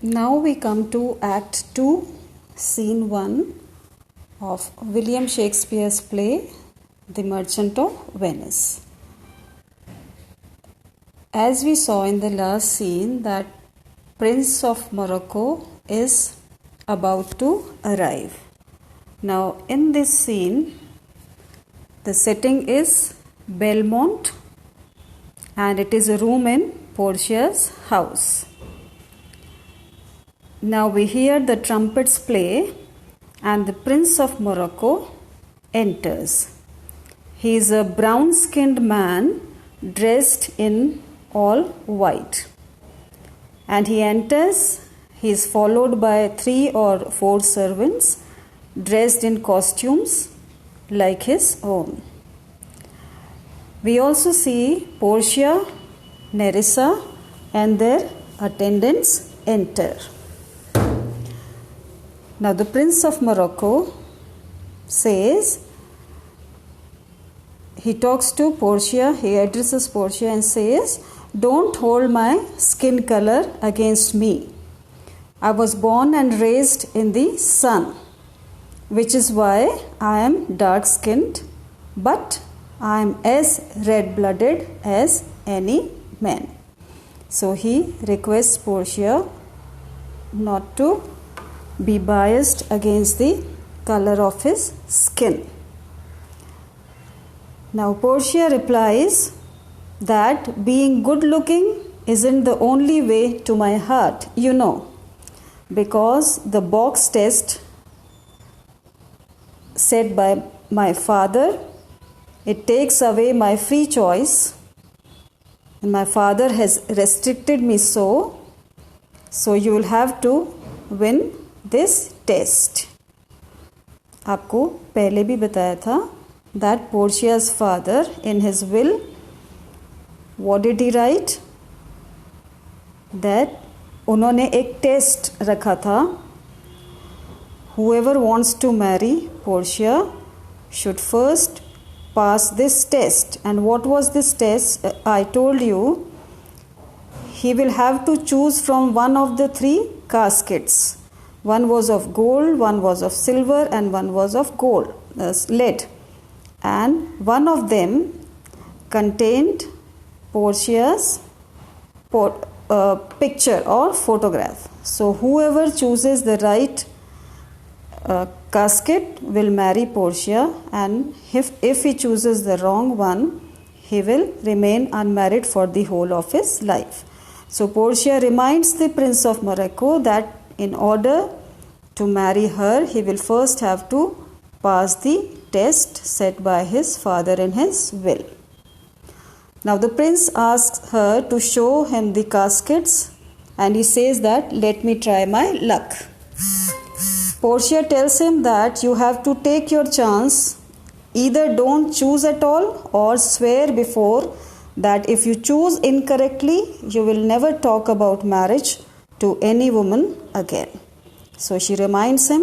Now we come to Act 2, Scene 1 of William Shakespeare's play, The Merchant of Venice. As we saw in the last scene that Prince of Morocco is about to arrive. Now in this scene, the setting is Belmont and it is a room in Portia's house. Now we hear the trumpets play and the Prince of Morocco enters. He is a brown-skinned man dressed in all white. And he enters, he is followed by 3 or 4 servants dressed in costumes like his own. We also see Portia, Nerissa and their attendants enter. Now the Prince of Morocco says, he talks to Portia, he addresses Portia and says, "Don't hold my skin color against me. I was born and raised in the sun, which is why I am dark-skinned, but I am as red-blooded as any man." So he requests Portia not to be biased against the color of his skin. Now Portia replies that being good looking isn't the only way to my heart, because the box test set by my father, it takes away my free choice, and my father has restricted me so you will have to win this test. आपको पहले भी बताया था that Portia's father in his will, what did he write? That उन्होंने एक test रखा था. Whoever wants to marry Portia should first pass this test. And what was this test? I told you he will have to choose from one of the 3 caskets. One was of gold, one was of silver, and one was of lead. And one of them contained Portia's picture or photograph. So whoever chooses the right casket will marry Portia, and if he chooses the wrong one, he will remain unmarried for the whole of his life. So Portia reminds the Prince of Morocco that in order to marry her, he will first have to pass the test set by his father in his will. Now the prince asks her to show him the caskets, and he says that, "Let me try my luck." Portia tells him that you have to take your chance. Either don't choose at all or swear before that if you choose incorrectly, you will never talk about marriage to any woman again. So she reminds him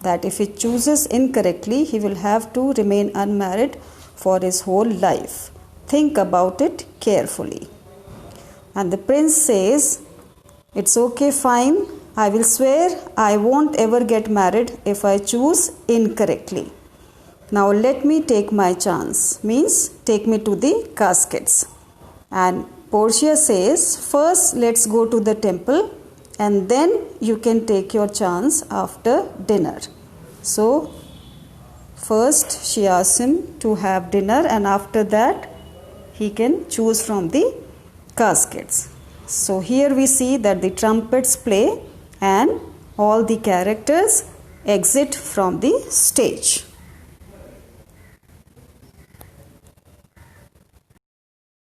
that if he chooses incorrectly, he will have to remain unmarried for his whole life. Think about it carefully. And the prince says, "It's okay, fine. I will swear I won't ever get married if I choose incorrectly. Now let me take my chance." Means take me to the caskets. And Portia says, "First let's go to the temple, and then you can take your chance after dinner." So first she asks him to have dinner, and after that he can choose from the caskets. So here we see that the trumpets play and all the characters exit from the stage.